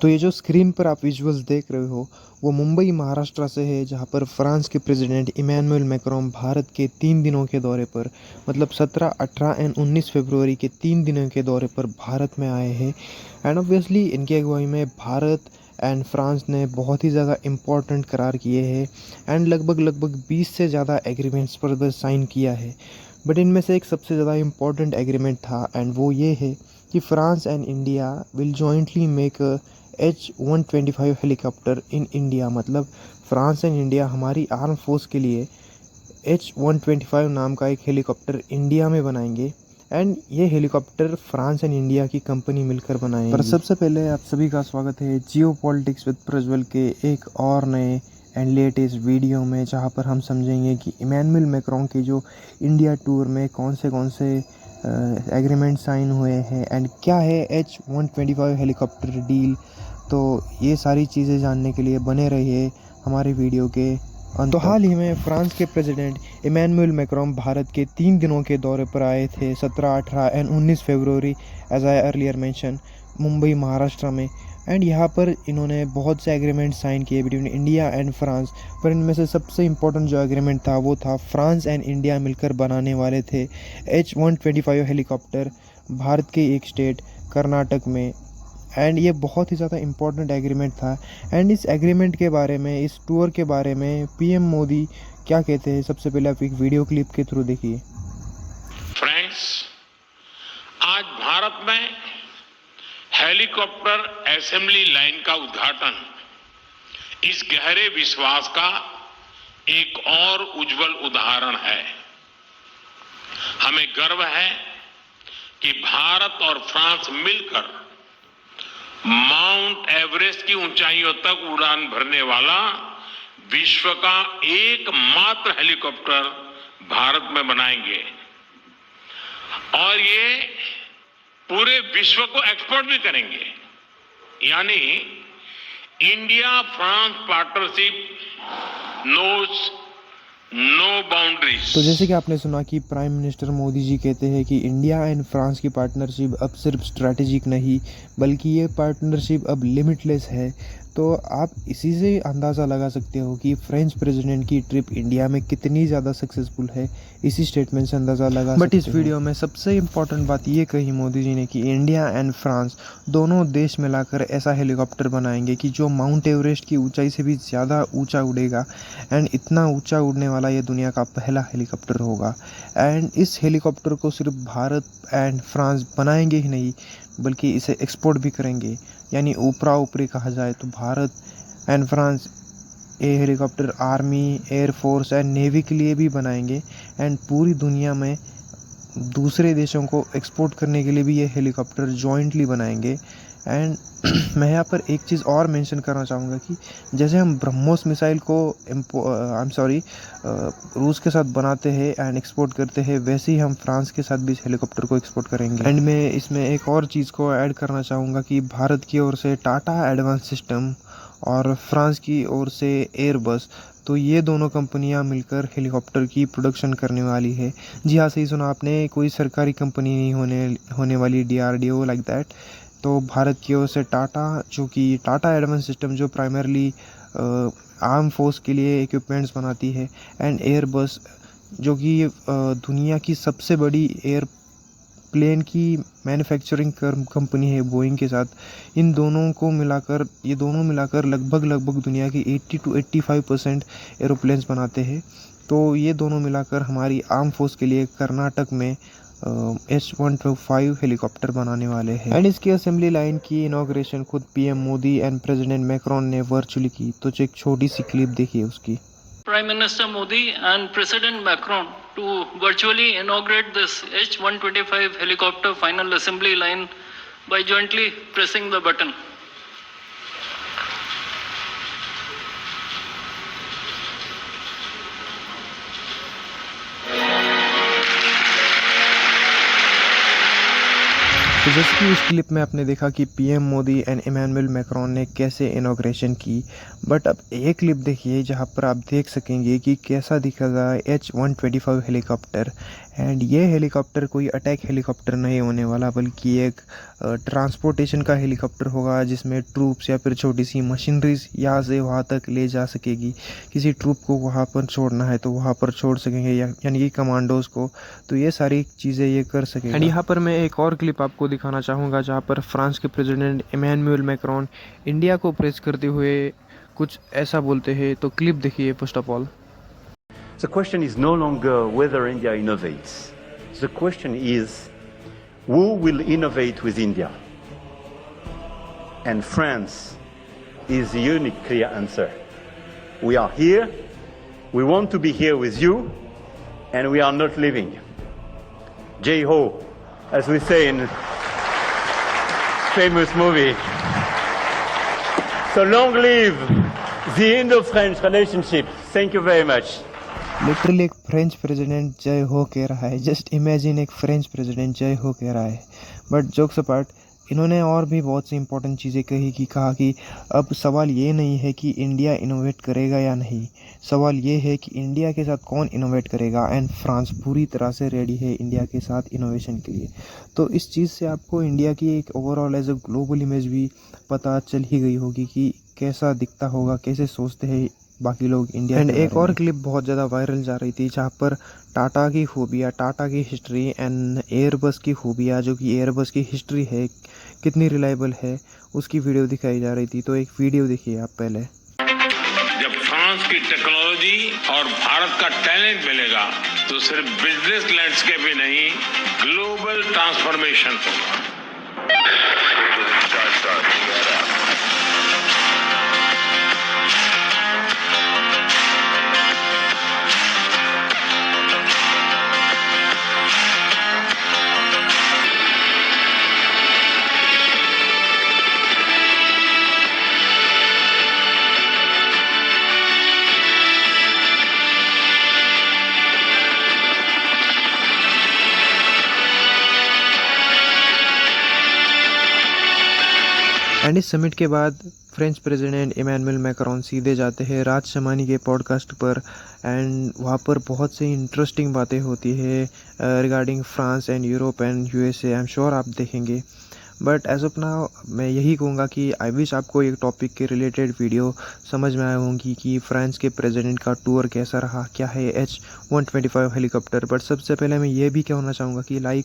तो ये जो स्क्रीन पर आप विजुअल्स देख रहे हो वो मुंबई महाराष्ट्र से है, जहाँ पर फ्रांस के प्रेसिडेंट इमैनुअल मैक्रोन भारत के 3 दिनों के दौरे पर, मतलब 17, 18 एंड 19 फरवरी के 3 दिनों के दौरे पर भारत में आए हैं। एंड ऑब्वियसली इनकी अगुवाई में भारत एंड फ्रांस ने बहुत ही ज़्यादा इम्पोर्टेंट करार किए हैं एंड लगभग 20 से ज़्यादा एग्रीमेंट्स पर साइन किया है। बट इनमें से एक सबसे ज़्यादा इम्पोर्टेंट एग्रीमेंट था एंड वो ये है कि France and India will jointly make H-125 helicopter in India. मतलब फ्रांस एंड इंडिया हमारी आर्म फोर्स के लिए H-125 नाम का एक हेलीकॉप्टर इंडिया में बनाएंगे एंड ये हेलीकॉप्टर फ्रांस एंड इंडिया की कंपनी मिलकर बनाएंगे। पर सबसे पहले आप सभी का स्वागत है जियो पॉलिटिक्स विद प्रज्वल के एक और नए एंड लेटेस्ट वीडियो में, जहां पर हम समझेंगे कि इमैनुअल मैक्रोन के जो इंडिया टूर में कौन से एग्रीमेंट साइन हुए हैं एंड क्या है H-125 हेलीकॉप्टर डील। तो ये सारी चीज़ें जानने के लिए बने रहिए हमारे वीडियो के अंत। तो हाल ही में फ्रांस के प्रेसिडेंट इमैनुअल मैक्रोन भारत के 3 दिनों के दौरे पर आए थे, 17, 18 and 19 February, as I earlier mention, Mumbai Maharashtra में। एंड यहाँ पर इन्होंने बहुत से एग्रीमेंट साइन किए बिटवीन इंडिया एंड फ्रांस। पर इनमें से सबसे इम्पोर्टेंट जो एग्रीमेंट था वो था फ्रांस एंड इंडिया मिलकर बनाने वाले थे H-125 हेलीकॉप्टर भारत के एक स्टेट कर्नाटक में। एंड ये बहुत ही ज़्यादा इम्पोर्टेंट एग्रीमेंट था। एंड इस एग्रीमेंट के बारे में, इस टूर के बारे में पीएम मोदी क्या कहते हैं, सबसे पहले आप एक वीडियो क्लिप के थ्रू देखिए। फ्रेंड्स, आज भारत में हेलीकॉप्टर असेंबली लाइन का उद्घाटन इस गहरे विश्वास का एक और उज्जवल उदाहरण है। हमें गर्व है कि भारत और फ्रांस मिलकर माउंट एवरेस्ट की ऊंचाइयों तक उड़ान भरने वाला विश्व का एकमात्र हेलीकॉप्टर भारत में बनाएंगे और ये पूरे विश्व को एक्सपोर्ट भी करेंगे। यानी India France partnership knows no boundaries. तो जैसे कि आपने सुना कि प्राइम मिनिस्टर मोदी जी कहते हैं कि इंडिया एंड फ्रांस की पार्टनरशिप अब सिर्फ स्ट्रैटेजिक नहीं बल्कि ये पार्टनरशिप अब लिमिटलेस है। तो आप इसी से अंदाज़ा लगा सकते हो कि फ्रेंच प्रेसिडेंट की ट्रिप इंडिया में कितनी ज़्यादा सक्सेसफुल है, इसी स्टेटमेंट से अंदाज़ा लगा। बट इस वीडियो में सबसे इम्पॉर्टेंट बात ये कही मोदी जी ने कि इंडिया एंड फ्रांस दोनों देश मिलाकर ऐसा हेलीकॉप्टर बनाएंगे कि जो माउंट एवरेस्ट की ऊंचाई से भी ज़्यादा ऊंचा उड़ेगा एंड इतना ऊंचा उड़ने वाला ये दुनिया का पहला हेलीकॉप्टर होगा। एंड इस हेलीकॉप्टर को सिर्फ भारत एंड फ्रांस बनाएंगे ही नहीं बल्कि इसे एक्सपोर्ट भी करेंगे। यानी ऊपरा ऊपरी कहा जाए तो भारत एंड फ्रांस ये helicopter army, air force and navy के लिए भी बनाएंगे एंड पूरी दुनिया में दूसरे देशों को एक्सपोर्ट करने के लिए भी ये हेलीकॉप्टर जॉइंटली बनाएंगे। एंड मैं यहाँ पर एक चीज़ और मेंशन करना चाहूँगा कि जैसे हम ब्रह्मोस मिसाइल को रूस के साथ बनाते हैं एंड एक्सपोर्ट करते हैं, वैसे ही हम फ्रांस के साथ भी इस हेलीकॉप्टर को एक्सपोर्ट करेंगे। एंड मैं इसमें एक और चीज़ को ऐड करना चाहूँगा कि भारत की ओर से टाटा एडवांस सिस्टम और फ्रांस की ओर से एयरबस, तो ये दोनों कंपनियां मिलकर हेलीकॉप्टर की प्रोडक्शन करने वाली है। जी हाँ, सही सुना आपने, कोई सरकारी कंपनी नहीं होने वाली DRDO लाइक दैट। तो भारत की ओर से टाटा, जो कि टाटा एडवांस सिस्टम जो प्राइमरली आर्म फोर्स के लिए इक्विपमेंट्स बनाती है, एंड एयरबस जो कि दुनिया की सबसे बड़ी एयरप्लेन की मैन्युफैक्चरिंग कंपनी है बोइंग के साथ। इन दोनों को मिलाकर, ये दोनों मिलाकर लगभग दुनिया की 80 to 85% एरोप्लेन्स बनाते हैं। तो ये दोनों मिलाकर हमारी आर्म फोर्स के लिए कर्नाटक में H-125 हेलीकॉप्टर बनाने वाले हैं। एंड इसकी असेंबली लाइन की इनॉग्रेशन खुद PM Modi and president Macron ने वर्चुअली की। तो एक छोटी सी क्लिप देखिए उसकी। Prime Minister Modi and President Macron to virtually inaugurate this H-125 helicopter final assembly line by jointly pressing the button. तो जैसे कि इस क्लिप में आपने देखा कि PM Modi and Emmanuel Macron ने कैसे इनॉग्रेशन की, बट अब एक क्लिप देखिए जहां पर आप देख सकेंगे कि कैसा दिखेगा H-125 हेलीकॉप्टर एंड ये हेलीकॉप्टर कोई अटैक हेलीकॉप्टर नहीं होने वाला, बल्कि एक ट्रांसपोर्टेशन का हेलीकॉप्टर होगा जिसमें ट्रूप्स या फिर छोटी सी मशीनरीज यहाँ से वहाँ तक ले जा सकेगी। किसी ट्रूप को वहाँ पर छोड़ना है तो वहाँ पर छोड़ सकेंगे, यानी कि कमांडोज को, तो ये सारी चीज़ें ये कर सकेंगे। एंड यहाँ पर मैं एक और क्लिप आपको दिखाना चाहूँगा जहाँ पर फ्रांस के प्रेसिडेंट इमैनुअल मैक्रोन इंडिया को प्रेस करते हुए कुछ ऐसा बोलते हैं। तो क्लिप देखिए first of all. The question is no longer whether India innovates. The question is who will innovate with India? And France is the unique clear answer. We are here, we want to be here with you, and we are not leaving. Jai Ho, as we say in famous movie. So long live the Indo-French relationship. Thank you very much. Literally एक French president जय हो कह रहा है। Just imagine एक French president जय हो कह रहा है। बट जोक्स अपार्ट, इन्होंने और भी बहुत सी इंपॉर्टेंट चीज़ें कहा कि अब सवाल ये नहीं है कि इंडिया इनोवेट करेगा या नहीं, सवाल ये है कि इंडिया के साथ कौन इनोवेट करेगा। एंड फ्रांस पूरी तरह से रेडी है इंडिया के साथ इनोवेशन के लिए। तो इस चीज़ से आपको इंडिया की एक overall as a global image भी पता चल ही गई होगी कि कैसा दिखता होगा, कैसे सोचते हैं बाकी लोग इंडिया। एंड एक और क्लिप बहुत ज़्यादा वायरल जा रही थी जहाँ पर टाटा की खूबियाँ, टाटा की हिस्ट्री एंड एयरबस की खूबियाँ, जो कि एयरबस की हिस्ट्री है कितनी रिलायबल है, उसकी वीडियो दिखाई जा रही थी। तो एक वीडियो देखिए आप पहले। जब फ्रांस की टेक्नोलॉजी और भारत का टैलेंट मिलेगा तो सिर्फ बिजनेस लैंडस्केप ही नहीं, ग्लोबल ट्रांसफॉर्मेशन होगा। एंड इस समिट के बाद फ्रेंच प्रेसिडेंट इमैनुअल मैक्रोन सीधे जाते हैं राज शमानी के पॉडकास्ट पर। एंड वहाँ पर बहुत सी इंटरेस्टिंग बातें होती है regarding France and Europe and USA. I am sure आप देखेंगे। बट एज ऑफ नाउ मैं यही कहूँगा कि आई विश आपको एक टॉपिक के रिलेटेड वीडियो समझ में आए होंगी कि फ्रांस के प्रेसिडेंट का टूर कैसा रहा, क्या है H-125 हेलीकॉप्टर। बट सबसे पहले मैं ये भी कहना चाहूँगा कि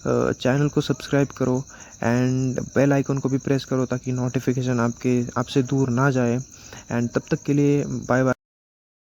चैनल को सब्सक्राइब करो एंड बेल आइकन को भी प्रेस करो ताकि नोटिफिकेशन आपसे दूर ना जाए। एंड तब तक के लिए बाय बाय।